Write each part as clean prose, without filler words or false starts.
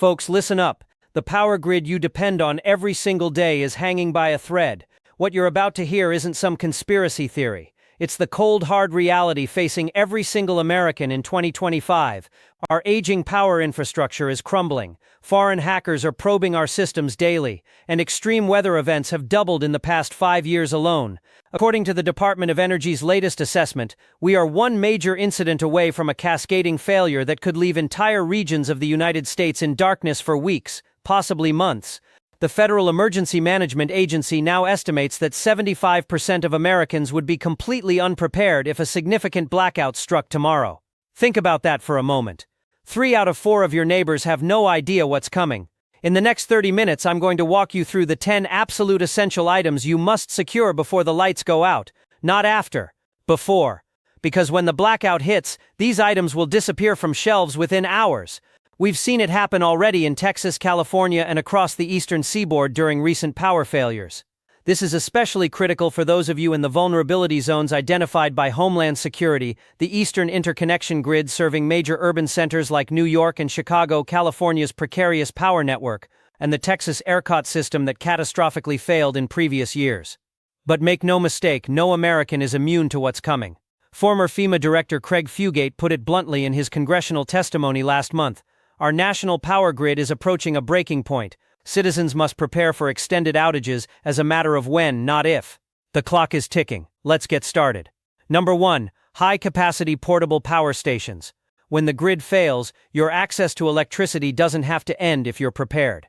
Folks, listen up. The power grid you depend on every single day is hanging by a thread. What you're about to hear isn't some conspiracy theory. It's the cold, hard reality facing every single American in 2025. Our aging power infrastructure is crumbling. Foreign hackers are probing our systems daily, and extreme weather events have doubled in the past 5 years alone. According to the Department of Energy's latest assessment, we are one major incident away from a cascading failure that could leave entire regions of the United States in darkness for weeks, possibly months. The Federal Emergency Management Agency now estimates that 75% of Americans would be completely unprepared if a significant blackout struck tomorrow. Think about that for a moment. 3 out of 4 of your neighbors have no idea what's coming. In the next 30 minutes, I'm going to walk you through the 10 absolute essential items you must secure before the lights go out. Not after, before. Because when the blackout hits, these items will disappear from shelves within hours. We've seen it happen already in Texas, California, and across the Eastern Seaboard during recent power failures. This is especially critical for those of you in the vulnerability zones identified by Homeland Security, the Eastern Interconnection Grid serving major urban centers like New York and Chicago, California's precarious power network, and the Texas ERCOT system that catastrophically failed in previous years. But make no mistake, no American is immune to what's coming. Former FEMA Director Craig Fugate put it bluntly in his congressional testimony last month. Our national power grid is approaching a breaking point. Citizens must prepare for extended outages as a matter of when, not if. The clock is ticking. Let's get started. Number 1. High-capacity portable power stations. When the grid fails, your access to electricity doesn't have to end if you're prepared.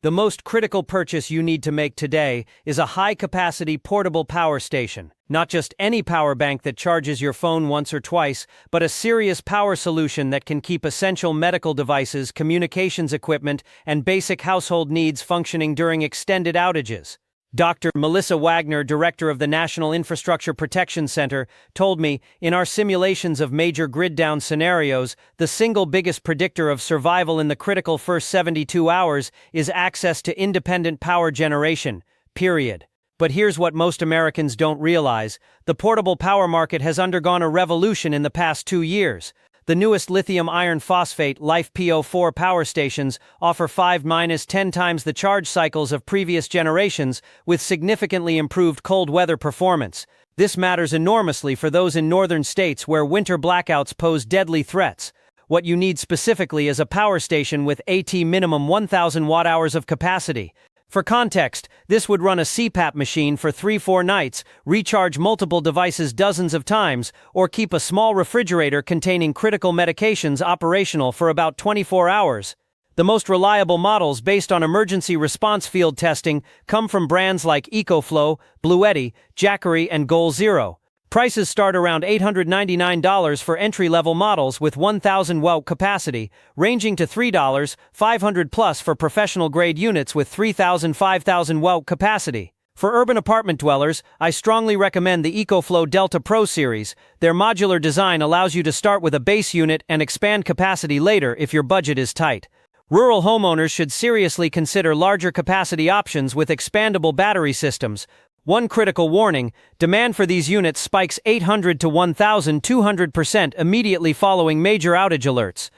The most critical purchase you need to make today is a high-capacity portable power station. Not just any power bank that charges your phone once or twice, but a serious power solution that can keep essential medical devices, communications equipment, and basic household needs functioning during extended outages. Dr. Melissa Wagner, director of the National Infrastructure Protection Center, told me, in our simulations of major grid-down scenarios, the single biggest predictor of survival in the critical first 72 hours is access to independent power generation, period. But here's what most Americans don't realize. The portable power market has undergone a revolution in the past 2 years. The newest lithium iron phosphate LiFePO4 power stations offer 5-10 times the charge cycles of previous generations with significantly improved cold weather performance. This matters enormously for those in northern states where winter blackouts pose deadly threats. What you need specifically is a power station with AT minimum 1,000 watt-hours of capacity. For context, this would run a CPAP machine for 3-4 nights, recharge multiple devices dozens of times, or keep a small refrigerator containing critical medications operational for about 24 hours. The most reliable models based on emergency response field testing come from brands like EcoFlow, Bluetti, Jackery, and Goal Zero. Prices start around $899 for entry-level models with 1,000 watt capacity, ranging to $3, $500+ for professional-grade units with 3,000, 5,000 watt capacity. For urban apartment dwellers, I strongly recommend the EcoFlow Delta Pro series. Their modular design allows you to start with a base unit and expand capacity later if your budget is tight. Rural homeowners should seriously consider larger capacity options with expandable battery systems. One critical warning: demand for these units spikes 800 to 1,200% immediately following major outage alerts.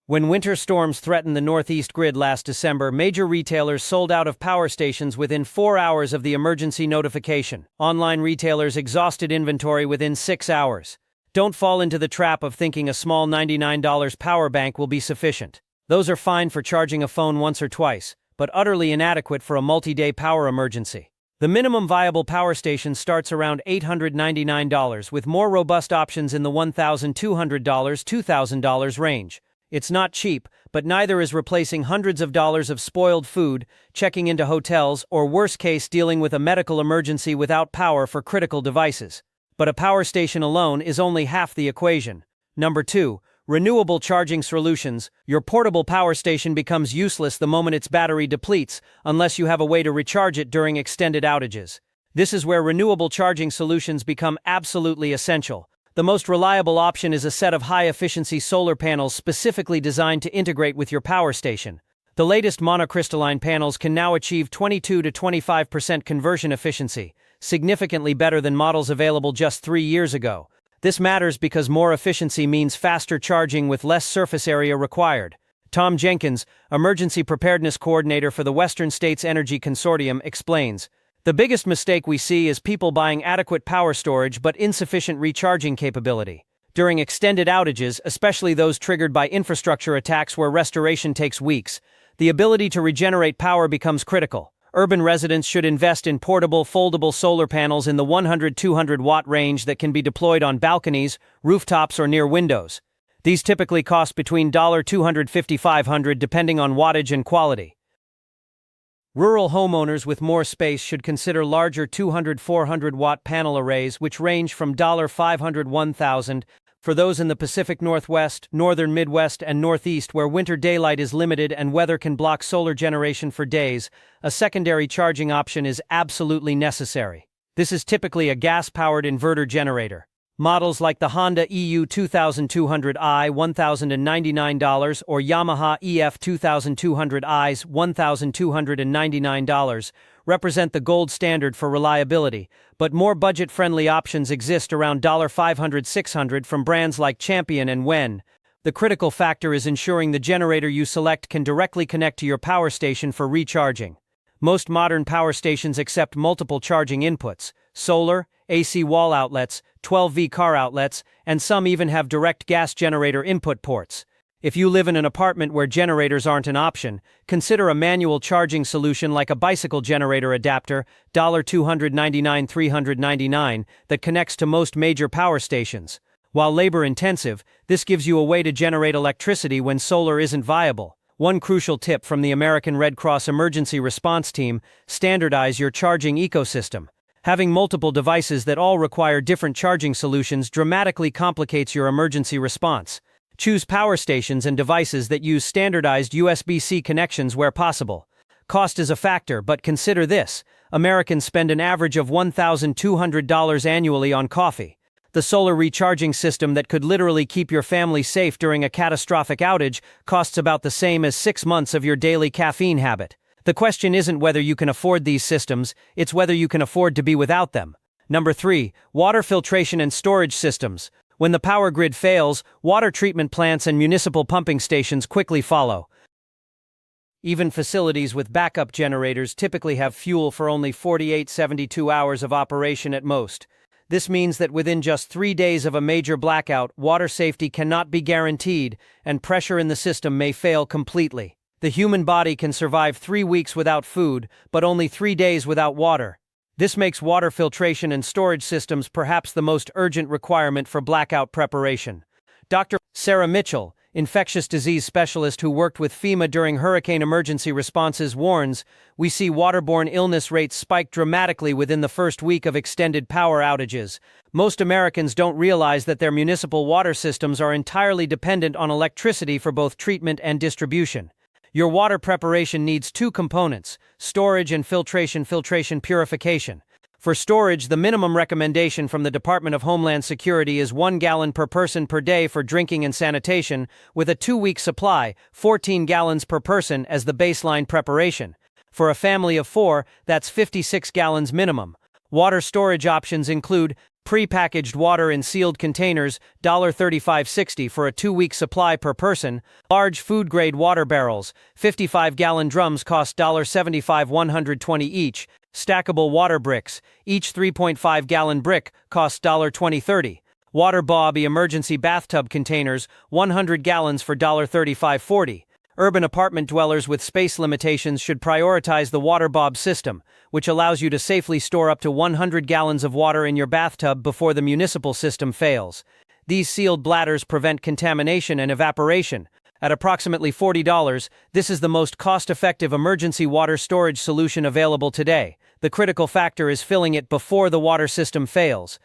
When winter storms threatened the Northeast grid last December, major retailers sold out of power stations within 4 hours of the emergency notification. Online retailers exhausted inventory within 6 hours. Don't fall into the trap of thinking a small $99 power bank will be sufficient. Those are fine for charging a phone once or twice, but utterly inadequate for a multi-day power emergency. The minimum viable power station starts around $899, with more robust options in the $1,200, $2,000 range. It's not cheap, but neither is replacing hundreds of dollars of spoiled food, checking into hotels, or worst case dealing with a medical emergency without power for critical devices. But a power station alone is only half the equation. Number 2. Renewable charging solutions. Your portable power station becomes useless the moment its battery depletes, unless you have a way to recharge it during extended outages. This is where renewable charging solutions become absolutely essential. The most reliable option is a set of high-efficiency solar panels specifically designed to integrate with your power station. The latest monocrystalline panels can now achieve 22 to 25% conversion efficiency, significantly better than models available just 3 years ago. This matters because more efficiency means faster charging with less surface area required. Tom Jenkins, Emergency Preparedness Coordinator for the Western States Energy Consortium, explains, "The biggest mistake we see is people buying adequate power storage but insufficient recharging capability. During extended outages, especially those triggered by infrastructure attacks where restoration takes weeks, the ability to regenerate power becomes critical. Urban residents should invest in portable, foldable solar panels in the 100-200 watt range that can be deployed on balconies, rooftops, or near windows. These typically cost between $250–$500 depending on wattage and quality. Rural homeowners with more space should consider larger 200–400 watt panel arrays, which range from $500–$1,000 for those in the Pacific Northwest, Northern Midwest, and Northeast where winter daylight is limited and weather can block solar generation for days. A secondary charging option is absolutely necessary. This is typically a gas-powered inverter generator. Models like the Honda EU 2200i $1,099 or Yamaha EF 2200i's $1,299 represent the gold standard for reliability, but more budget-friendly options exist around $500–$600 from brands like Champion and Wen. The critical factor is ensuring the generator you select can directly connect to your power station for recharging. Most modern power stations accept multiple charging inputs: solar, AC wall outlets, 12V car outlets, and some even have direct gas generator input ports. If you live in an apartment where generators aren't an option, consider a manual charging solution like a bicycle generator adapter, $299–$399, that connects to most major power stations. While labor-intensive, this gives you a way to generate electricity when solar isn't viable. One crucial tip from the American Red Cross Emergency Response Team: standardize your charging ecosystem. Having multiple devices that all require different charging solutions dramatically complicates your emergency response. Choose power stations and devices that use standardized USB-C connections where possible. Cost is a factor, but consider this: Americans spend an average of $1,200 annually on coffee. The solar recharging system that could literally keep your family safe during a catastrophic outage costs about the same as 6 months of your daily caffeine habit. The question isn't whether you can afford these systems, it's whether you can afford to be without them. Number 3. Water filtration and storage systems. When the power grid fails, water treatment plants and municipal pumping stations quickly follow. Even facilities with backup generators typically have fuel for only 48–72 hours of operation at most. This means that within just 3 days of a major blackout, water safety cannot be guaranteed, and pressure in the system may fail completely. The human body can survive 3 weeks without food, but only 3 days without water. This makes water filtration and storage systems perhaps the most urgent requirement for blackout preparation. Dr. Sarah Mitchell, infectious disease specialist who worked with FEMA during hurricane emergency responses, warns, "We see waterborne illness rates spike dramatically within the first week of extended power outages. Most Americans don't realize that their municipal water systems are entirely dependent on electricity for both treatment and distribution. Your water preparation needs 2 components: storage and filtration purification. For storage, the minimum recommendation from the Department of Homeland Security is 1 gallon per person per day for drinking and sanitation, with a 2-week supply, 14 gallons per person, as the baseline preparation. For a family of 4, that's 56 gallons minimum. Water storage options include pre-packaged water in sealed containers, $35.60 for a 2-week supply per person. Large food-grade water barrels, 55-gallon drums cost $75–$120 each. Stackable water bricks, each 3.5-gallon brick, costs $20–$30. Water Bobby emergency bathtub containers, 100 gallons for $35–$40. Urban apartment dwellers with space limitations should prioritize the Water Bob system, which allows you to safely store up to 100 gallons of water in your bathtub before the municipal system fails. These sealed bladders prevent contamination and evaporation. At approximately $40, this is the most cost-effective emergency water storage solution available today. The critical factor is filling it before the water system fails.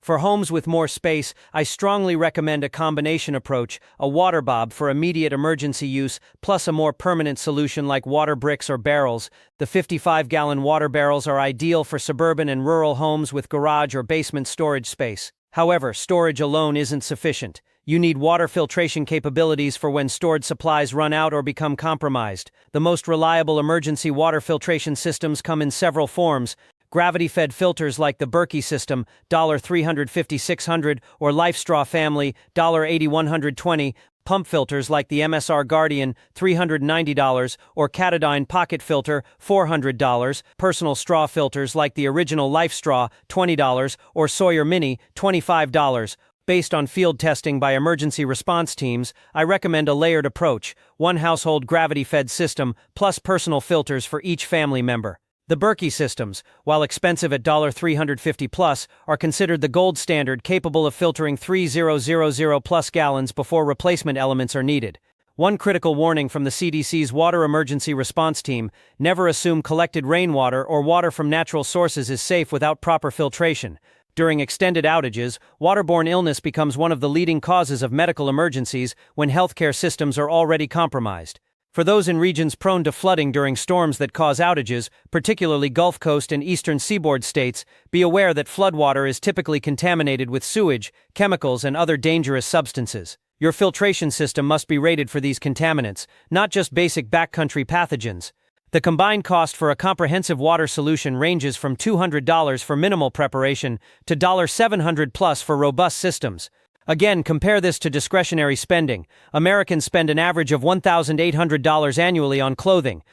For homes with more space, I strongly recommend a combination approach: a water bob for immediate emergency use, plus a more permanent solution like water bricks or barrels. The 55-gallon water barrels are ideal for suburban and rural homes with garage or basement storage space. However, storage alone isn't sufficient. You need water filtration capabilities for when stored supplies run out or become compromised. The most reliable emergency water filtration systems come in several forms: Gravity-fed filters like the Berkey system, $350-600, or Life Straw family, $80-120, pump filters like the MSR Guardian, $390, or Catadine pocket filter, $400, personal straw filters like the original Life Straw, $20, or Sawyer Mini, $25. Based on field testing by emergency response teams, I recommend a layered approach, one household gravity-fed system plus personal filters for each family member. The Berkey systems, while expensive at $350 plus, are considered the gold standard, capable of filtering 3,000 plus gallons before replacement elements are needed. One critical warning from the CDC's Water Emergency Response Team: never assume collected rainwater or water from natural sources is safe without proper filtration. During extended outages, waterborne illness becomes one of the leading causes of medical emergencies when healthcare systems are already compromised. For those in regions prone to flooding during storms that cause outages, particularly Gulf Coast and Eastern Seaboard states, be aware that floodwater is typically contaminated with sewage, chemicals, and other dangerous substances. Your filtration system must be rated for these contaminants, not just basic backcountry pathogens. The combined cost for a comprehensive water solution ranges from $200 for minimal preparation to $700 plus for robust systems. Again, compare this to discretionary spending. Americans spend an average of $1,800 annually on clothing.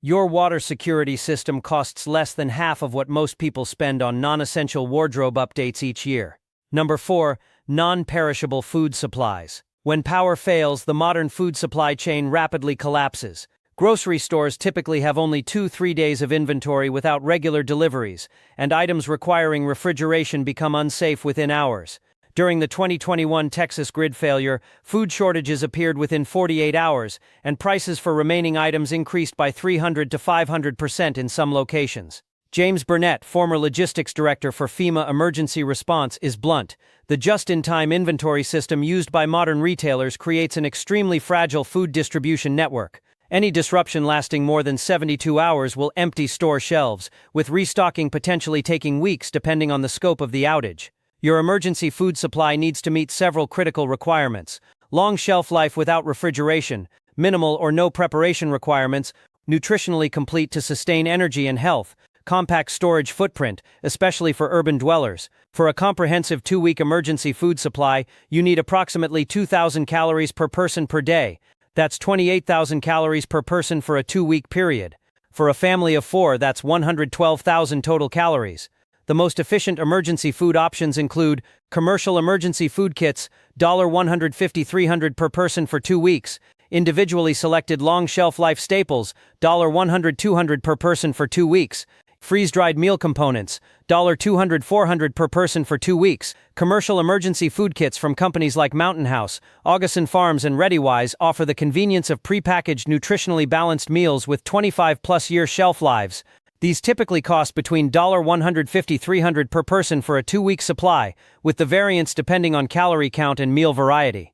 Your water security system costs less than half of what most people spend on non-essential wardrobe updates each year. Number 4. Non-perishable food supplies. When power fails, the modern food supply chain rapidly collapses. Grocery stores typically have only 2-3 days of inventory without regular deliveries, and items requiring refrigeration become unsafe within hours. During the 2021 Texas grid failure, food shortages appeared within 48 hours, and prices for remaining items increased by 300 to 500% in some locations. James Burnett, former logistics director for FEMA Emergency Response, is blunt: the just-in-time inventory system used by modern retailers creates an extremely fragile food distribution network. Any disruption lasting more than 72 hours will empty store shelves, with restocking potentially taking weeks depending on the scope of the outage. Your emergency food supply needs to meet several critical requirements: long shelf life without refrigeration, minimal or no preparation requirements, nutritionally complete to sustain energy and health, compact storage footprint, especially for urban dwellers. For a comprehensive 2-week emergency food supply, you need approximately 2,000 calories per person per day. That's 28,000 calories per person for a 2-week period. For a family of 4, that's 112,000 total calories. The most efficient emergency food options include commercial emergency food kits, $150-300 per person for 2 weeks, individually selected long shelf life staples, $100-200 per person for 2 weeks, freeze-dried meal components, $200-400 per person for 2 weeks. Commercial emergency food kits from companies like Mountain House, Augustin Farms, and ReadyWise offer the convenience of prepackaged, nutritionally balanced meals with 25-plus year shelf lives. These typically cost between $150-300 per person for a 2-week supply, with the variance depending on calorie count and meal variety.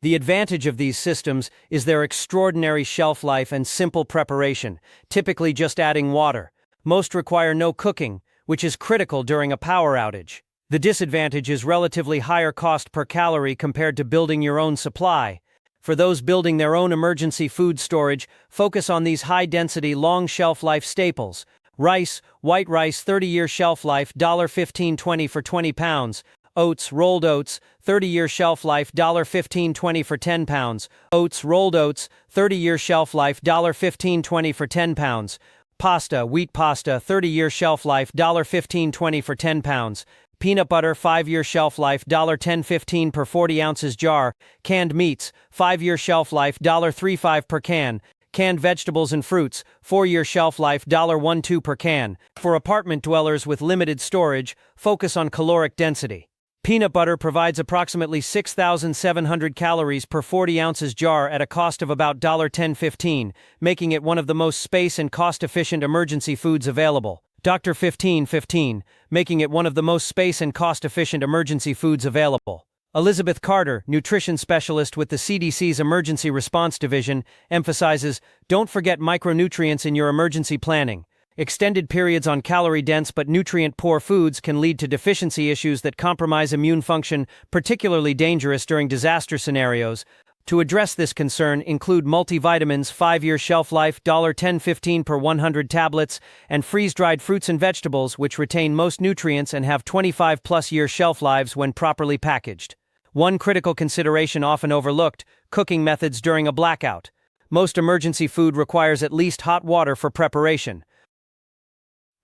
The advantage of these systems is their extraordinary shelf life and simple preparation, typically just adding water. Most require no cooking, which is critical during a power outage. The disadvantage is relatively higher cost per calorie compared to building your own supply. For those building their own emergency food storage, focus on these high-density, long shelf-life staples. Rice, white rice, 30-year shelf life, $15.20 for 20 pounds. Oats, rolled oats, 30-year shelf life, $15.20 for 10 pounds. Oats, rolled oats, 30-year shelf life, $15.20 for 10 pounds. Pasta, wheat pasta, 30-year shelf life, $15.20 for 10 pounds. Peanut butter, 5-year shelf life, $10.15 per 40 ounces jar. Canned meats, 5-year shelf life, $3.5 per can. Canned vegetables and fruits, 4-year shelf life, $1.12 per can. For apartment dwellers with limited storage, focus on caloric density. Peanut butter provides approximately 6,700 calories per 40 ounces jar at a cost of about $10.15, making it one of the most space and cost-efficient emergency foods available. Dr. 1515, making it one of the most space and cost-efficient emergency foods available. Elizabeth Carter, nutrition specialist with the CDC's Emergency Response Division, emphasizes, don't forget micronutrients in your emergency planning. Extended periods on calorie-dense but nutrient-poor foods can lead to deficiency issues that compromise immune function, particularly dangerous during disaster scenarios. To address this concern, include multivitamins, 5-year shelf life, $10.15 per 100 tablets, and freeze-dried fruits and vegetables, which retain most nutrients and have 25-plus-year shelf lives when properly packaged. One critical consideration often overlooked: cooking methods during a blackout. Most emergency food requires at least hot water for preparation.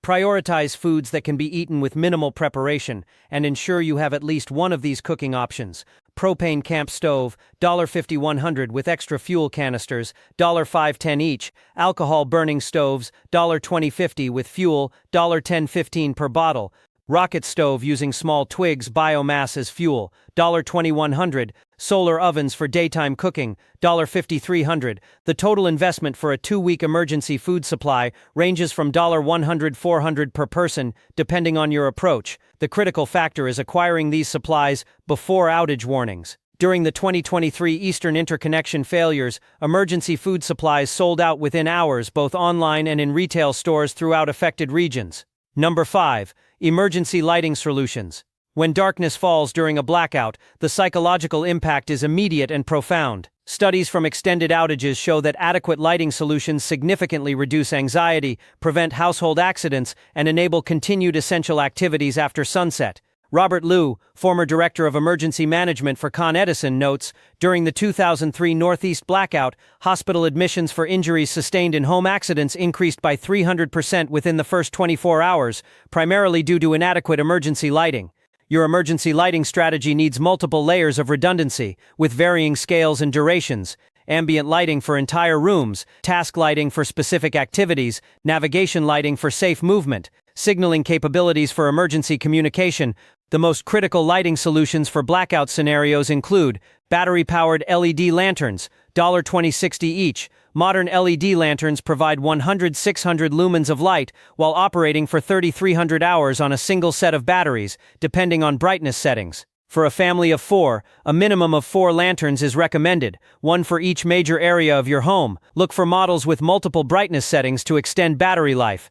Prioritize foods that can be eaten with minimal preparation, and ensure you have at least one of these cooking options. Propane camp stove, $50 with extra fuel canisters, $5.10 each. Alcohol burning stoves, $20.50 with fuel, $10.15 per bottle. Rocket stove using small twigs biomass as fuel, $2100. Solar ovens for daytime cooking, $5300. The total investment for a 2-week emergency food supply ranges from $100-$400 per person, depending on your approach. The critical factor is acquiring these supplies before outage warnings. During the 2023 Eastern interconnection failures, emergency food supplies sold out within hours, both online and in retail stores throughout affected regions. Number 5. Emergency lighting solutions. When darkness falls during a blackout, the psychological impact is immediate and profound. Studies from extended outages show that adequate lighting solutions significantly reduce anxiety, prevent household accidents, and enable continued essential activities after sunset. Robert Liu, former director of emergency management for Con Edison, notes, during the 2003 Northeast blackout, hospital admissions for injuries sustained in home accidents increased by 300% within the first 24 hours, primarily due to inadequate emergency lighting. Your emergency lighting strategy needs multiple layers of redundancy, with varying scales and durations: ambient lighting for entire rooms, task lighting for specific activities, navigation lighting for safe movement, signaling capabilities for emergency communication. The most critical lighting solutions for blackout scenarios include battery-powered LED lanterns, $20.60 each. Modern LED lanterns provide 100-600 lumens of light while operating for 3,300 hours on a single set of batteries, depending on brightness settings. For a family of 4, a minimum of 4 lanterns is recommended, one for each major area of your home. Look for models with multiple brightness settings to extend battery life.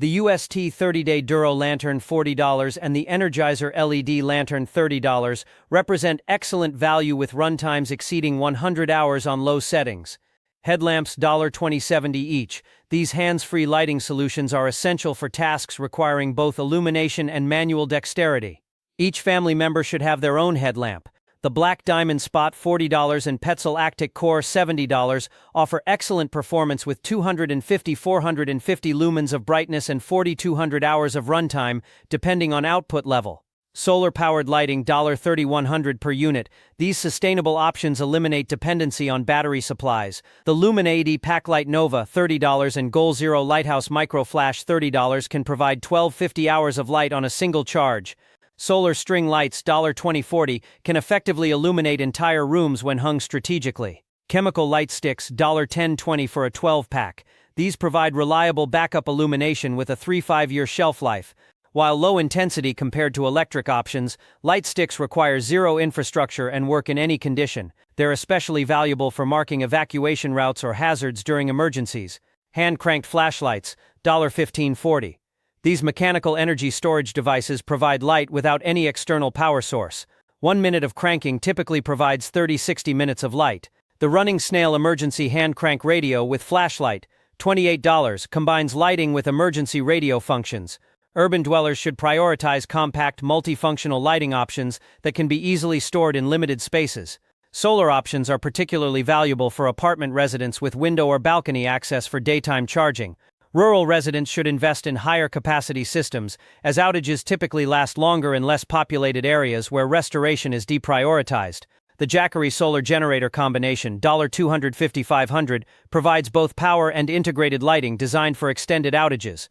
The UST 30-day Duro lantern, $40, and the Energizer LED lantern, $30, represent excellent value with runtimes exceeding 100 hours on low settings. Headlamps, $20.70 each. These hands-free lighting solutions are essential for tasks requiring both illumination and manual dexterity. Each family member should have their own headlamp. The Black Diamond Spot, $40, and Petzl Actic Core, $70, offer excellent performance with 250-450 lumens of brightness and 4,200 hours of runtime, depending on output level. Solar-powered lighting, $3,100 per unit. These sustainable options eliminate dependency on battery supplies. The Lumen AD Packlight Nova, $30, and Goal Zero Lighthouse Micro Flash, $30, can provide 1,250 hours of light on a single charge. Solar string lights, $20.40, can effectively illuminate entire rooms when hung strategically. Chemical light sticks, $10.20 for a 12-pack. These provide reliable backup illumination with a 3-5-year shelf life. While low intensity compared to electric options, light sticks require zero infrastructure and work in any condition. They're especially valuable for marking evacuation routes or hazards during emergencies. Hand-cranked flashlights, $15.40. These mechanical energy storage devices provide light without any external power source. 1 minute of cranking typically provides 30-60 minutes of light. The Running Snail Emergency Hand Crank Radio with Flashlight, $28, combines lighting with emergency radio functions. Urban dwellers should prioritize compact, multifunctional lighting options that can be easily stored in limited spaces. Solar options are particularly valuable for apartment residents with window or balcony access for daytime charging. Rural residents should invest in higher capacity systems, as outages typically last longer in less populated areas where restoration is deprioritized. The Jackery Solar Generator Combination, $250-$500, provides both power and integrated lighting designed for extended outages.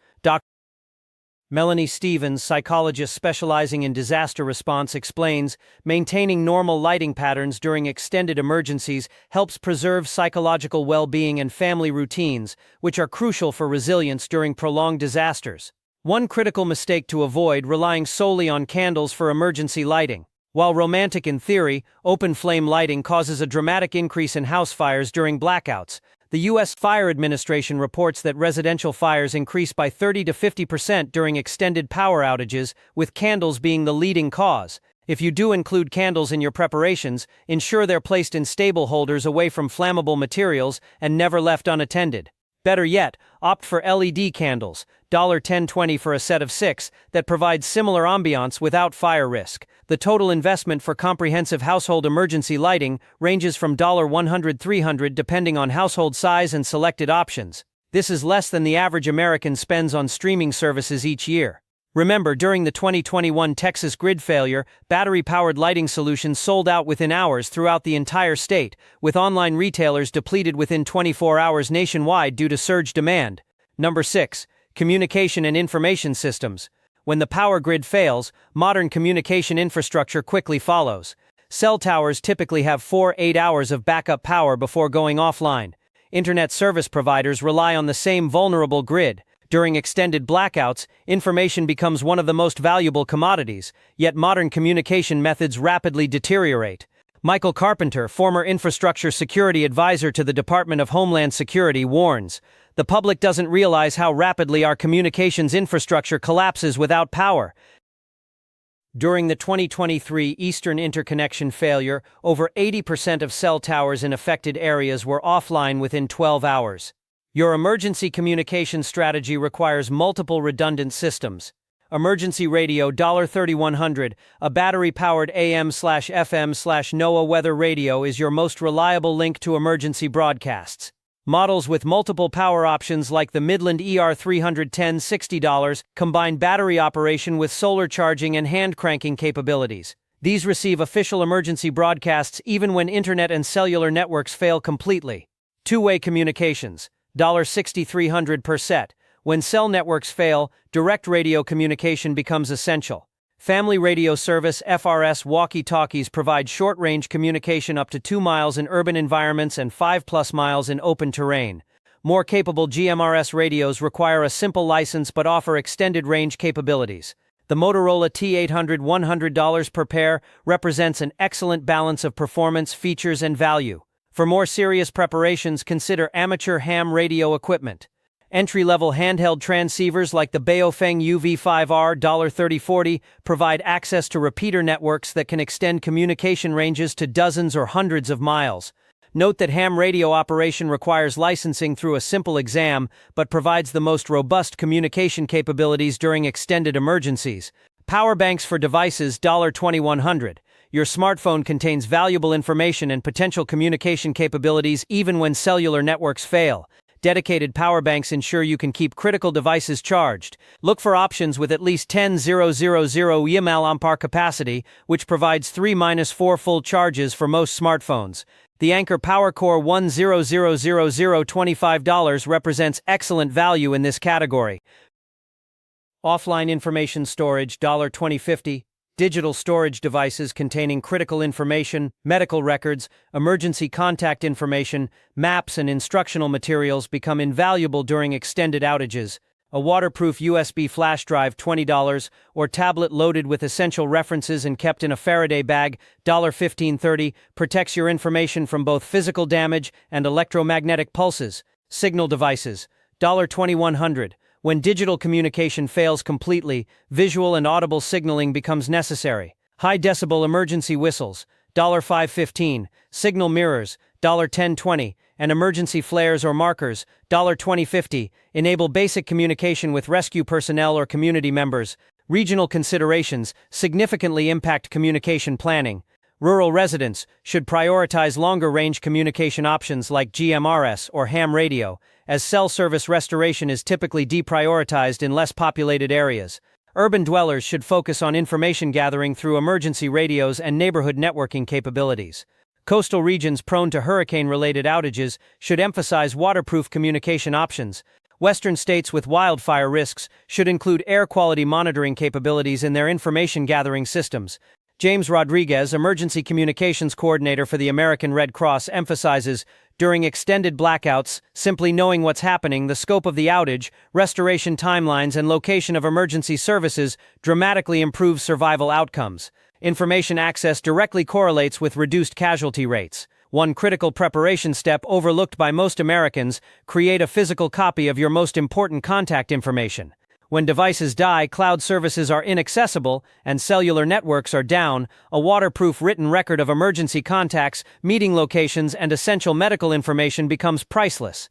Melanie Stevens, psychologist specializing in disaster response, explains, maintaining normal lighting patterns during extended emergencies helps preserve psychological well-being and family routines, which are crucial for resilience during prolonged disasters. One critical mistake to avoid: relying solely on candles for emergency lighting. While romantic in theory, open flame lighting causes a dramatic increase in house fires during blackouts. The U.S. Fire Administration reports that residential fires increase by 30 to 50% during extended power outages, with candles being the leading cause. If you do include candles in your preparations, ensure they're placed in stable holders away from flammable materials and never left unattended. Better yet, opt for LED candles, $10.20 for a set of 6, that provide similar ambiance without fire risk. The total investment for comprehensive household emergency lighting ranges from $100-$300 depending on household size and selected options. This is less than the average American spends on streaming services each year. Remember, during the 2021 Texas grid failure, battery-powered lighting solutions sold out within hours throughout the entire state, with online retailers depleted within 24 hours nationwide due to surge demand. Number 6. Communication and information systems. When the power grid fails, modern communication infrastructure quickly follows. Cell towers typically have 4-8 hours of backup power before going offline. Internet service providers rely on the same vulnerable grid. During extended blackouts, information becomes one of the most valuable commodities, yet modern communication methods rapidly deteriorate. Michael Carpenter, former infrastructure security advisor to the Department of Homeland Security, warns, "The public doesn't realize how rapidly our communications infrastructure collapses without power." During the 2023 Eastern interconnection failure, over 80% of cell towers in affected areas were offline within 12 hours. Your emergency communication strategy requires multiple redundant systems. Emergency radio $3100, a battery-powered AM/FM/NOAA weather radio is your most reliable link to emergency broadcasts. Models with multiple power options like the Midland ER310 $60 combine battery operation with solar charging and hand cranking capabilities. These receive official emergency broadcasts even when internet and cellular networks fail completely. Two-way communications. $6,300 per set. When cell networks fail, direct radio communication becomes essential. Family radio service FRS walkie-talkies provide short-range communication up to 2 miles in urban environments and 5+ miles in open terrain. More capable GMRS radios require a simple license but offer extended range capabilities. The Motorola T800 $100 per pair represents an excellent balance of performance, features, and value. For more serious preparations, consider amateur ham radio equipment. Entry-level handheld transceivers like the Baofeng UV5R $3040 provide access to repeater networks that can extend communication ranges to dozens or hundreds of miles. Note that ham radio operation requires licensing through a simple exam, but provides the most robust communication capabilities during extended emergencies. Power banks for devices $2100. Your smartphone contains valuable information and potential communication capabilities even when cellular networks fail. Dedicated power banks ensure you can keep critical devices charged. Look for options with at least 10,000 mAh capacity, which provides 3-4 full charges for most smartphones. The Anker PowerCore 10000 $25 represents excellent value in this category. Offline information storage $2050. Digital storage devices containing critical information, medical records, emergency contact information, maps, and instructional materials become invaluable during extended outages. A waterproof USB flash drive $20, or tablet loaded with essential references and kept in a Faraday bag $1530 protects your information from both physical damage and electromagnetic pulses. Signal devices $2100. When digital communication fails completely, visual and audible signaling becomes necessary. High-decibel emergency whistles, $515, signal mirrors, $1020, and emergency flares or markers, $2050, enable basic communication with rescue personnel or community members. Regional considerations significantly impact communication planning. Rural residents should prioritize longer-range communication options like GMRS or ham radio, as cell service restoration is typically deprioritized in less populated areas. Urban dwellers should focus on information gathering through emergency radios and neighborhood networking capabilities. Coastal regions prone to hurricane-related outages should emphasize waterproof communication options. Western states with wildfire risks should include air quality monitoring capabilities in their information gathering systems. James Rodriguez, Emergency Communications Coordinator for the American Red Cross, emphasizes, during extended blackouts, simply knowing what's happening, the scope of the outage, restoration timelines, and location of emergency services dramatically improves survival outcomes. Information access directly correlates with reduced casualty rates. One critical preparation step overlooked by most Americans: create a physical copy of your most important contact information. When devices die, cloud services are inaccessible, and cellular networks are down, a waterproof written record of emergency contacts, meeting locations, and essential medical information becomes priceless.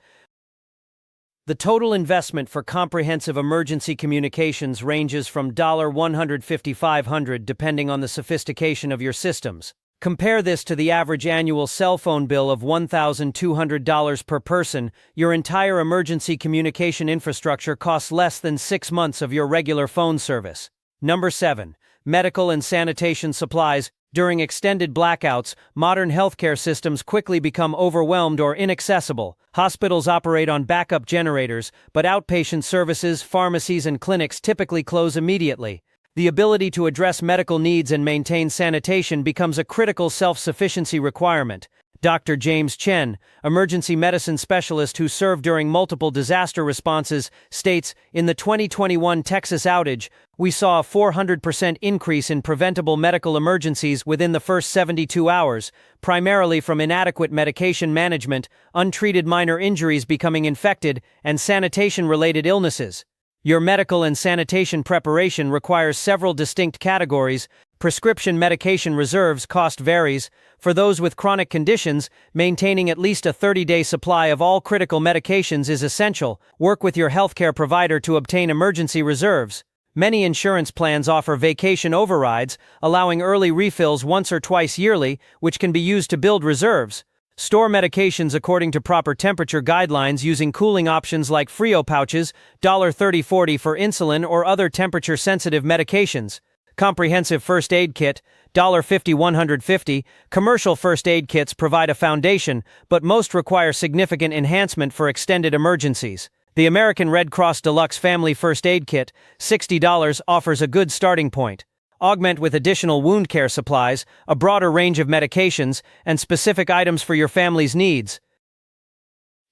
The total investment for comprehensive emergency communications ranges from $150 to $500 depending on the sophistication of your systems. Compare this to the average annual cell phone bill of $1,200 per person. Your entire emergency communication infrastructure costs less than 6 months of your regular phone service. Number 7. Medical and sanitation supplies. During extended blackouts, modern healthcare systems quickly become overwhelmed or inaccessible. Hospitals operate on backup generators, but outpatient services, pharmacies, and clinics typically close immediately. The ability to address medical needs and maintain sanitation becomes a critical self-sufficiency requirement. Dr. James Chen, emergency medicine specialist who served during multiple disaster responses, states, "In the 2021 Texas outage, we saw a 400% increase in preventable medical emergencies within the first 72 hours, primarily from inadequate medication management, untreated minor injuries becoming infected, and sanitation-related illnesses." Your medical and sanitation preparation requires several distinct categories. Prescription medication reserves cost varies. For those with chronic conditions, maintaining at least a 30-day supply of all critical medications is essential. Work with your healthcare provider to obtain emergency reserves. Many insurance plans offer vacation overrides, allowing early refills once or twice yearly, which can be used to build reserves. Store medications according to proper temperature guidelines using cooling options like Frio pouches, $30-40 for insulin or other temperature-sensitive medications. Comprehensive first aid kit, $50-150. Commercial first aid kits provide a foundation, but most require significant enhancement for extended emergencies. The American Red Cross Deluxe Family First Aid Kit, $60, offers a good starting point. Augment with additional wound care supplies, a broader range of medications, and specific items for your family's needs.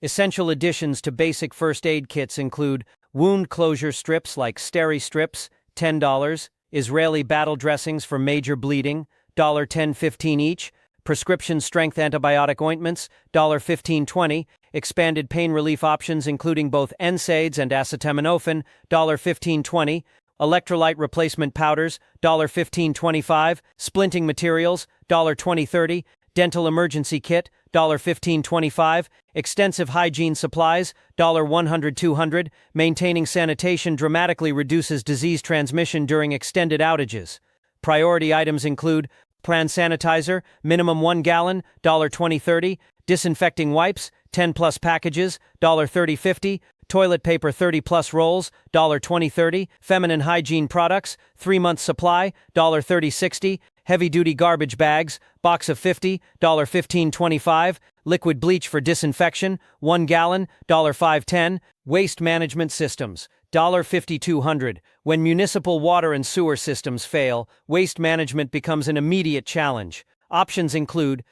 Essential additions to basic first aid kits include wound closure strips like Steri strips, $10, Israeli battle dressings for major bleeding, $10.15 each, prescription strength antibiotic ointments, $15.20, expanded pain relief options including both NSAIDs and acetaminophen, $15.20, electrolyte replacement powders, $15.25, splinting materials, $20.30, dental emergency kit, $15.25, extensive hygiene supplies, $100-200, maintaining sanitation dramatically reduces disease transmission during extended outages. Priority items include plan sanitizer, minimum 1 gallon, $20.30, disinfecting wipes, 10+ packages, $30.50, toilet paper 30+ rolls, $20.30, feminine hygiene products, 3-month supply, $30.60, heavy-duty garbage bags, box of 50, $15.25, liquid bleach for disinfection, 1 gallon, $5.10, waste management systems, $5200. When municipal water and sewer systems fail, waste management becomes an immediate challenge. Options include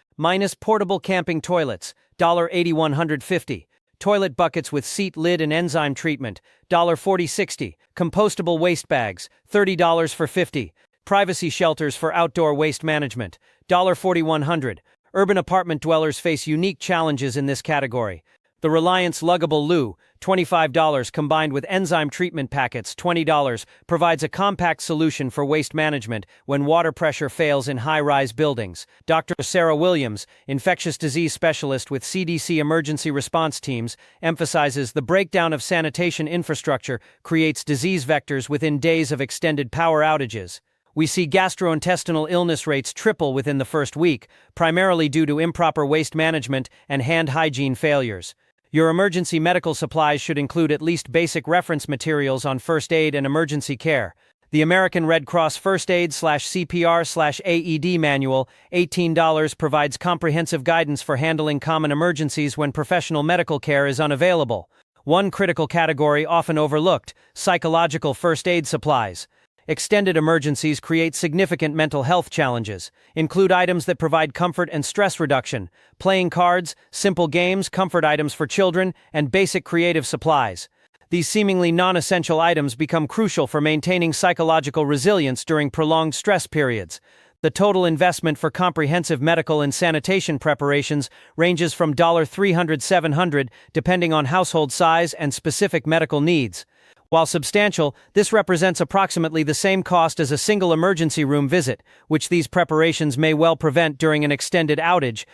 portable camping toilets, $8150. Toilet buckets with seat lid and enzyme treatment, $40.60. Compostable waste bags, $30 for 50. Privacy shelters for outdoor waste management, $4100. Urban apartment dwellers face unique challenges in this category. The Reliance Luggable Loo, $25 combined with enzyme treatment packets, $20, provides a compact solution for waste management when water pressure fails in high-rise buildings. Dr. Sarah Williams, infectious disease specialist with CDC emergency response teams, emphasizes the breakdown of sanitation infrastructure creates disease vectors within days of extended power outages. We see gastrointestinal illness rates triple within the first week, primarily due to improper waste management and hand hygiene failures. Your emergency medical supplies should include at least basic reference materials on first aid and emergency care. The American Red Cross First Aid/CPR/AED Manual, $18, provides comprehensive guidance for handling common emergencies when professional medical care is unavailable. One critical category often overlooked: psychological first aid supplies. Extended emergencies create significant mental health challenges. Include items that provide comfort and stress reduction, playing cards, simple games, comfort items for children, and basic creative supplies. These seemingly non-essential items become crucial for maintaining psychological resilience during prolonged stress periods. The total investment for comprehensive medical and sanitation preparations ranges from $300 to $700, depending on household size and specific medical needs. While substantial, this represents approximately the same cost as a single emergency room visit, which these preparations may well prevent during an extended outage.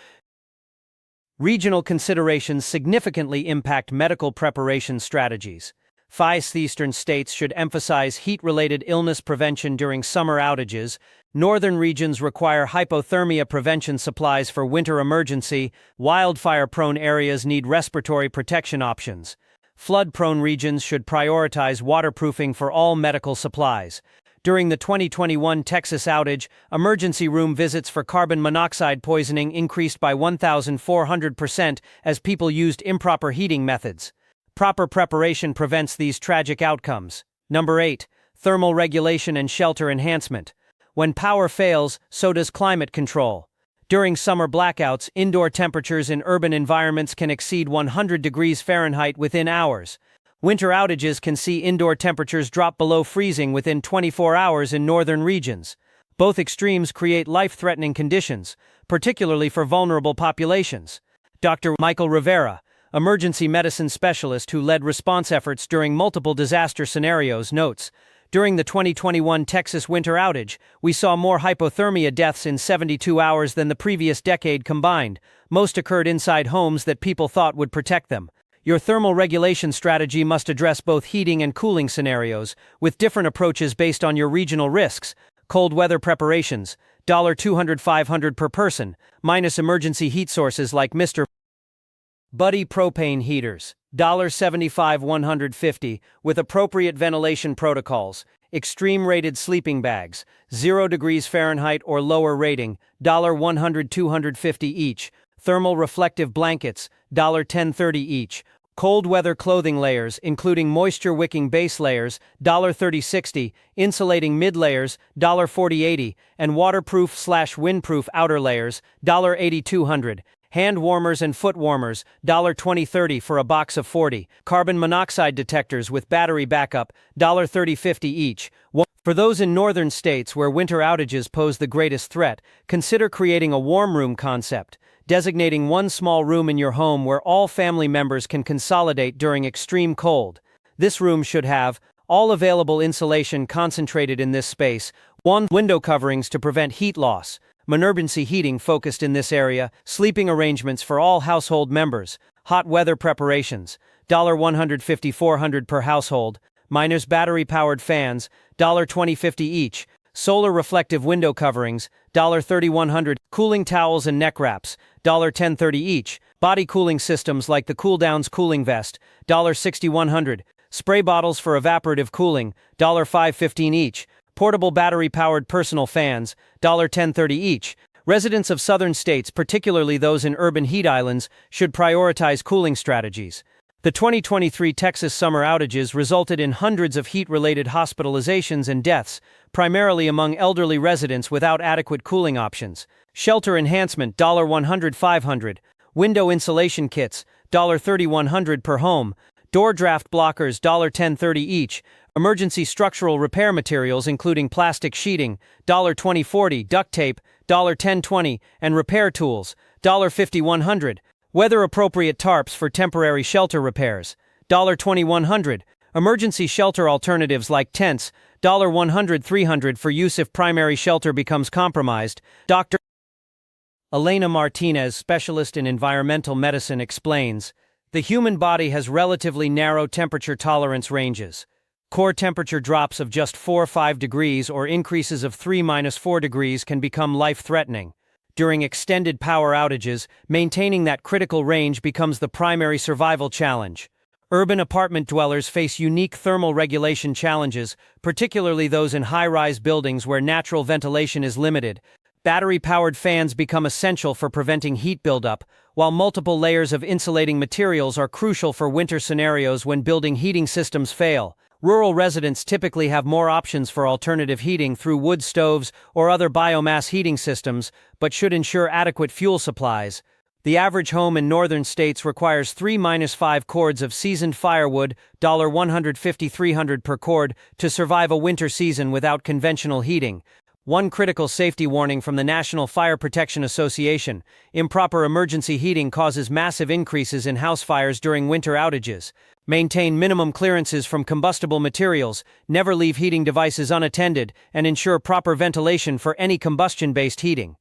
Regional considerations significantly impact medical preparation strategies. 5 eastern states should emphasize heat-related illness prevention during summer outages. Northern regions require hypothermia prevention supplies for winter emergency. Wildfire-prone areas need respiratory protection options. Flood-prone regions should prioritize waterproofing for all medical supplies. During the 2021 Texas outage, emergency room visits for carbon monoxide poisoning increased by 1,400% as people used improper heating methods. Proper preparation prevents these tragic outcomes. Number 8. Thermal regulation and shelter enhancement. When power fails, so does climate control. During summer blackouts, indoor temperatures in urban environments can exceed 100 degrees Fahrenheit within hours. Winter outages can see indoor temperatures drop below freezing within 24 hours in northern regions. Both extremes create life-threatening conditions, particularly for vulnerable populations. Dr. Michael Rivera, emergency medicine specialist who led response efforts during multiple disaster scenarios, notes, "During the 2021 Texas winter outage, we saw more hypothermia deaths in 72 hours than the previous decade combined. Most occurred inside homes that people thought would protect them. Your thermal regulation strategy must address both heating and cooling scenarios, with different approaches based on your regional risks. Cold weather preparations, $200–$500 per person, minus emergency heat sources like Mr. Buddy propane heaters, $75–150, with appropriate ventilation protocols. Extreme rated sleeping bags, 0 degrees Fahrenheit or lower rating, $100–250 each. Thermal reflective blankets, $10–30 each. Cold weather clothing layers, including moisture-wicking base layers, $30–60, insulating mid-layers, $40–80, and waterproof/windproof outer layers, $80–200. Hand warmers and foot warmers, $20–30 for a box of 40. Carbon monoxide detectors with battery backup, $30–50 each. For those in northern states where winter outages pose the greatest threat, consider creating a warm room concept, designating one small room in your home where all family members can consolidate during extreme cold. This room should have all available insulation concentrated in this space, 1 window coverings to prevent heat loss, emergency heating focused in this area, sleeping arrangements for all household members, hot weather preparations, $150–400 per household, minus battery-powered fans, $20–50 each, solar reflective window coverings, $3100, cooling towels and neck wraps, $10–30 each, body cooling systems like the Cool Downs cooling vest, $6100, spray bottles for evaporative cooling, $5–15 each, portable battery-powered personal fans, $10–30 each. Residents of southern states, particularly those in urban heat islands, should prioritize cooling strategies. The 2023 Texas summer outages resulted in hundreds of heat-related hospitalizations and deaths, primarily among elderly residents without adequate cooling options. Shelter enhancement, $100–500. Window insulation kits, $3100 per home. Door draft blockers, $10–30 each. Emergency structural repair materials including plastic sheeting, $20–40, duct tape, $10–20, and repair tools, $50–100. Weather-appropriate tarps for temporary shelter repairs, $2100. Emergency shelter alternatives like tents, $100–300 for use if primary shelter becomes compromised. Dr. Elena Martinez, specialist in environmental medicine, explains, "The human body has relatively narrow temperature tolerance ranges. Core temperature drops of just 4–5 degrees or increases of 3–4 degrees can become life-threatening. During extended power outages, maintaining that critical range becomes the primary survival challenge. Urban apartment dwellers face unique thermal regulation challenges, particularly those in high-rise buildings where natural ventilation is limited. Battery-powered fans become essential for preventing heat buildup, while multiple layers of insulating materials are crucial for winter scenarios when building heating systems fail. Rural residents typically have more options for alternative heating through wood stoves or other biomass heating systems, but should ensure adequate fuel supplies. The average home in northern states requires 3–5 cords of seasoned firewood, $150–300 per cord, to survive a winter season without conventional heating. One critical safety warning from the National Fire Protection Association: improper emergency heating causes massive increases in house fires during winter outages. Maintain minimum clearances from combustible materials, never leave heating devices unattended, and ensure proper ventilation for any combustion-based heating.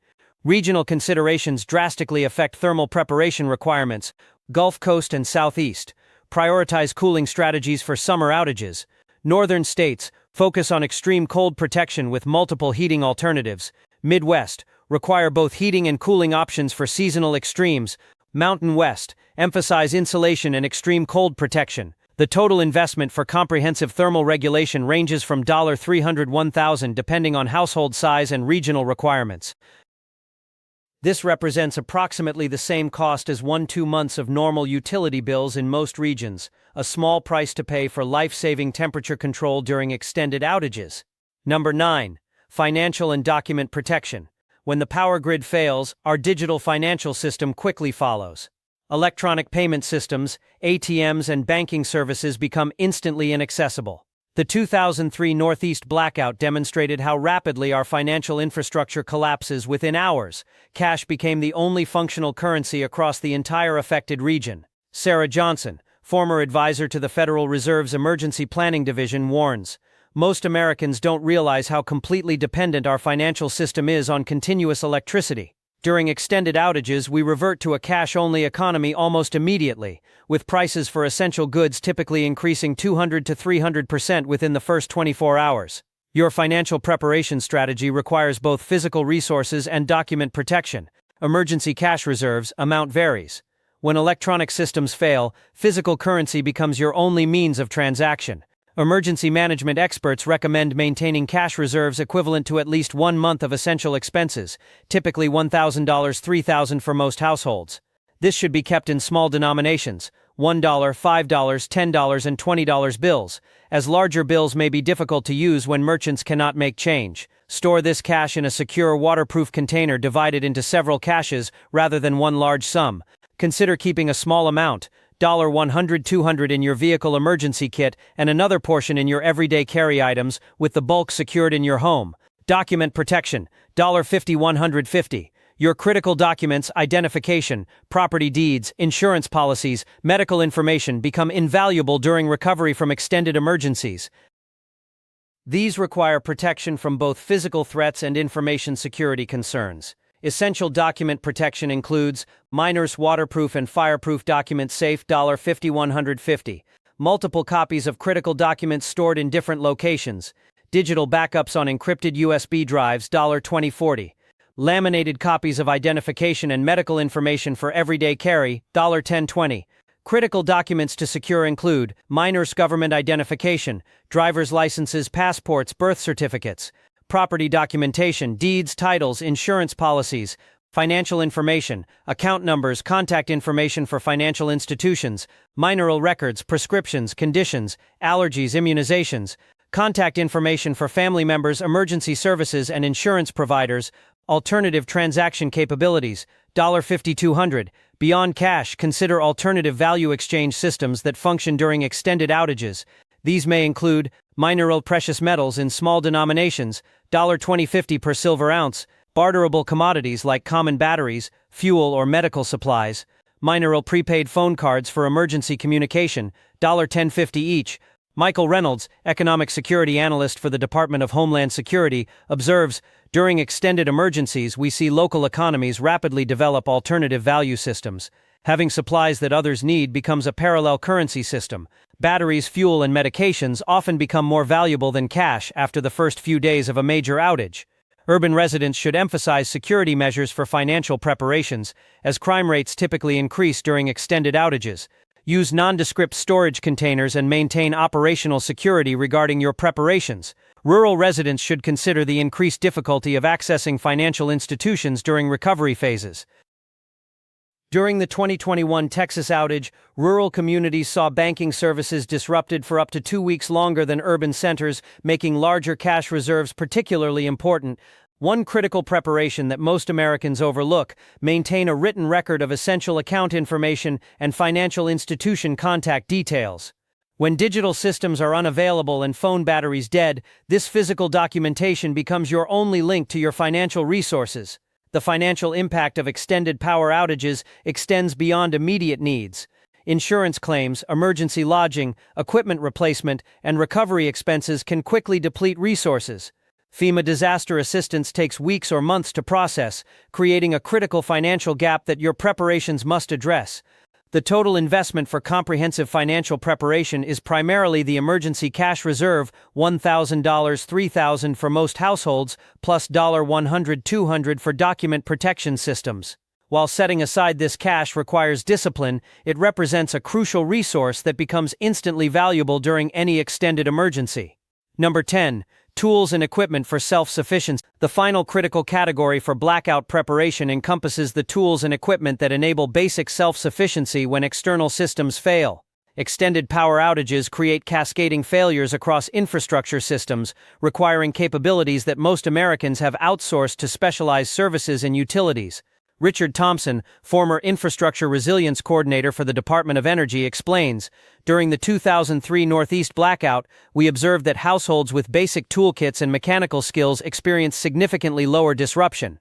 Regional considerations drastically affect thermal preparation requirements. Gulf Coast and Southeast. Prioritize cooling strategies for summer outages. Northern states. Focus on extreme cold protection with multiple heating alternatives. Midwest. Require both heating and cooling options for seasonal extremes. Mountain West. Emphasize insulation and extreme cold protection. The total investment for comprehensive thermal regulation ranges from $301,000 depending on household size and regional requirements. This represents approximately the same cost as 1-2 months of normal utility bills in most regions, a small price to pay for life-saving temperature control during extended outages. Number 9. Financial and document protection. When the power grid fails, our digital financial system quickly follows. Electronic payment systems, ATMs, and banking services become instantly inaccessible. The 2003 Northeast blackout demonstrated how rapidly our financial infrastructure collapses within hours. Cash became the only functional currency across the entire affected region. Sarah Johnson, former advisor to the Federal Reserve's Emergency Planning Division, warns, "Most Americans don't realize how completely dependent our financial system is on continuous electricity. During extended outages, we revert to a cash-only economy almost immediately, with prices for essential goods typically increasing 200 to 300% within the first 24 hours. Your financial preparation strategy requires both physical resources and document protection. Emergency cash reserves amount varies. When electronic systems fail, physical currency becomes your only means of transaction. Emergency management experts recommend maintaining cash reserves equivalent to at least 1 month of essential expenses, typically $1,000 to $3,000 for most households. This should be kept in small denominations, $1, $5, $10, and $20 bills, as larger bills may be difficult to use when merchants cannot make change. Store this cash in a secure waterproof container divided into several caches rather than one large sum. Consider keeping a small amount, $100, $200 in your vehicle emergency kit and another portion in your everyday carry items, with the bulk secured in your home. Document protection, $50, $150. Your critical documents, identification, property deeds, insurance policies, medical information become invaluable during recovery from extended emergencies. These require protection from both physical threats and information security concerns. Essential document protection includes miners waterproof and fireproof document safe, $50, $150. Multiple copies of critical documents stored in different locations. Digital backups on encrypted USB drives, $20, $40. Laminated copies of identification and medical information for everyday carry, $10, $20. Critical documents to secure include miners' government identification, driver's licenses, passports, birth certificates, property documentation, deeds, titles, insurance policies, financial information, account numbers, contact information for financial institutions, mineral records, prescriptions, conditions, allergies, immunizations, contact information for family members, emergency services and insurance providers, alternative transaction capabilities, $50, $200. Beyond cash, consider alternative value exchange systems that function during extended outages. These may include mineral precious metals in small denominations, $20.50 per silver ounce, barterable commodities like common batteries, fuel or medical supplies, mineral prepaid phone cards for emergency communication, $10.50 each. Michael Reynolds, economic security analyst for the Department of Homeland Security, observes, during extended emergencies we see local economies rapidly develop alternative value systems. Having supplies that others need becomes a parallel currency system. Batteries, fuel, and medications often become more valuable than cash after the first few days of a major outage. Urban residents should emphasize security measures for financial preparations, as crime rates typically increase during extended outages. Use nondescript storage containers and maintain operational security regarding your preparations. Rural residents should consider the increased difficulty of accessing financial institutions during recovery phases. During the 2021 Texas outage, rural communities saw banking services disrupted for up to 2 weeks longer than urban centers, making larger cash reserves particularly important. One critical preparation that most Americans overlook: maintain a written record of essential account information and financial institution contact details. When digital systems are unavailable and phone batteries dead, this physical documentation becomes your only link to your financial resources. The financial impact of extended power outages extends beyond immediate needs. Insurance claims, emergency lodging, equipment replacement, and recovery expenses can quickly deplete resources. FEMA disaster assistance takes weeks or months to process, creating a critical financial gap that your preparations must address. The total investment for comprehensive financial preparation is primarily the emergency cash reserve, $1,000, $3,000 for most households, plus $100, $200 for document protection systems. While setting aside this cash requires discipline, it represents a crucial resource that becomes instantly valuable during any extended emergency. Number 10. Tools and equipment for self-sufficiency. The final critical category for blackout preparation encompasses the tools and equipment that enable basic self-sufficiency when external systems fail. Extended power outages create cascading failures across infrastructure systems, requiring capabilities that most Americans have outsourced to specialized services and utilities. Richard Thompson, former Infrastructure Resilience Coordinator for the Department of Energy, explains, "During the 2003 Northeast blackout, we observed that households with basic toolkits and mechanical skills experienced significantly lower disruption.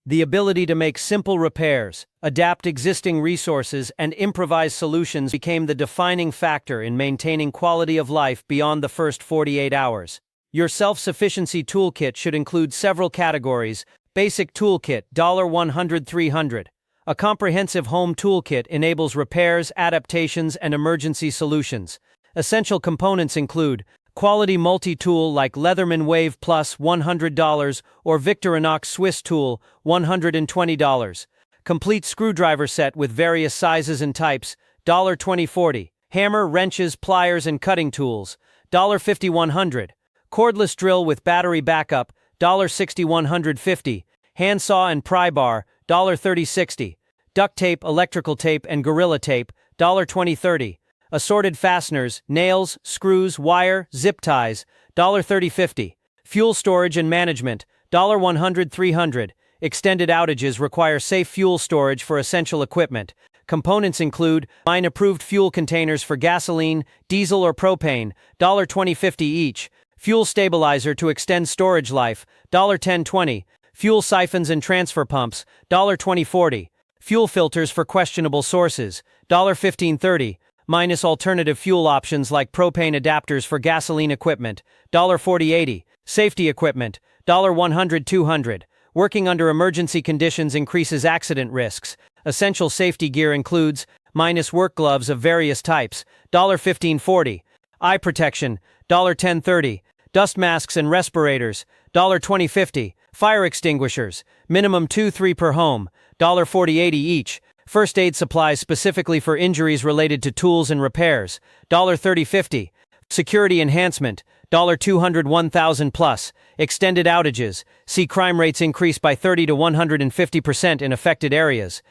The ability to make simple repairs, adapt existing resources, and improvise solutions became the defining factor in maintaining quality of life beyond the first 48 hours. Your self-sufficiency toolkit should include several categories. Basic toolkit, $100, $300. A comprehensive home toolkit enables repairs, adaptations, and emergency solutions. Essential components include quality multi-tool like Leatherman Wave Plus, $100, or Victorinox Swiss tool, $120. Complete screwdriver set with various sizes and types, $20-$40. Hammer, wrenches, pliers, and cutting tools, $50-$100. Cordless drill with battery backup, $60-$150. Handsaw and pry bar, $30-$60. Duct tape, electrical tape, and gorilla tape, $20-$30. Assorted fasteners, nails, screws, wire, zip ties, $30-$50. Fuel storage and management, $100-$300. Extended outages require safe fuel storage for essential equipment. Components include mine-approved fuel containers for gasoline, diesel, or propane, $20-$50 each. Fuel stabilizer to extend storage life, $10-$20. Fuel siphons and transfer pumps, $20-$40. Fuel filters for questionable sources, $15-$30. Minus alternative fuel options like propane adapters for gasoline equipment, $40-$80. Safety equipment, $100-$200. Working under emergency conditions increases accident risks. Essential safety gear includes minus work gloves of various types, $15-$40. Eye protection, $10-$30. Dust masks and respirators, $20-$50. Fire extinguishers, minimum 2-3 per home, $40-$80 each. First aid supplies specifically for injuries related to tools and repairs, $30-$50. Security enhancement, $200-$1,000 plus. Extended outages, see crime rates increase by 30-150% in affected areas.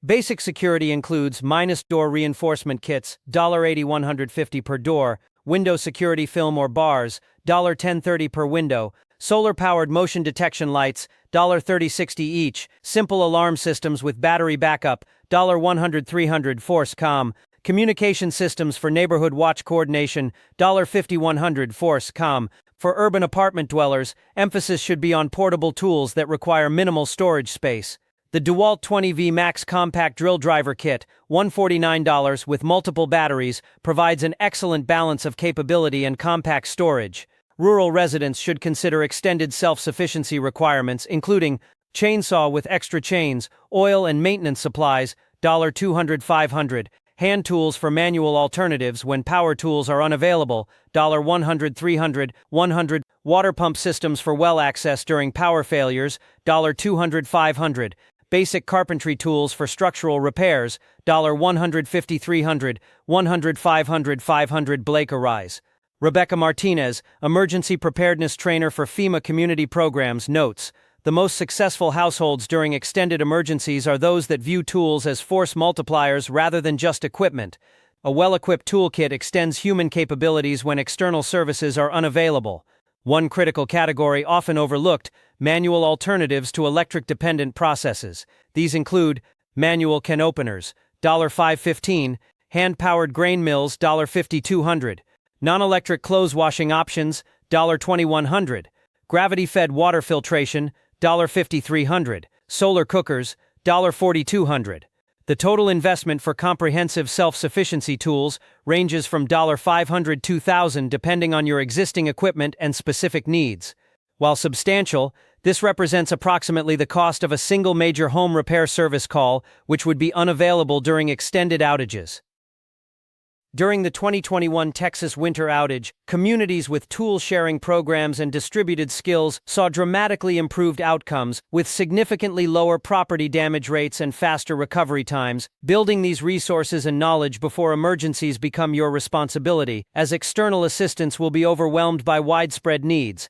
Basic security includes minus door reinforcement kits, $80-$150 per door. Window security film or bars, $10-$30 per window. Solar-powered motion detection lights, $30-$60 each. Simple alarm systems with battery backup, $100-$300 force comm. Communication systems for neighborhood watch coordination, $50-$100 force comm. For urban apartment dwellers, emphasis should be on portable tools that require minimal storage space. The DeWalt 20V Max Compact Drill Driver Kit, $149 with multiple batteries, provides an excellent balance of capability and compact storage. Rural residents should consider extended self-sufficiency requirements, including chainsaw with extra chains, oil and maintenance supplies, $200-$500, hand tools for manual alternatives when power tools are unavailable, $100-$300, $100, water pump systems for well access during power failures, $200-$500, basic carpentry tools for structural repairs, $150-$300, $100-$500, $500 Blake Arise. Rebecca Martinez, Emergency Preparedness Trainer for FEMA Community Programs, notes, the most successful households during extended emergencies are those that view tools as force multipliers rather than just equipment. A well-equipped toolkit extends human capabilities when external services are unavailable. One critical category often overlooked, manual alternatives to electric-dependent processes. These include manual can openers, $5.15, hand-powered grain mills, $5,200. Non-electric clothes washing options, $2,100. Gravity-fed water filtration, $5,300. Solar cookers, $4,200. The total investment for comprehensive self-sufficiency tools ranges from $500 to $2,000 depending on your existing equipment and specific needs. While substantial, this represents approximately the cost of a single major home repair service call, which would be unavailable during extended outages. During the 2021 Texas winter outage, communities with tool-sharing programs and distributed skills saw dramatically improved outcomes, with significantly lower property damage rates and faster recovery times. Building these resources and knowledge before emergencies become your responsibility, as external assistance will be overwhelmed by widespread needs.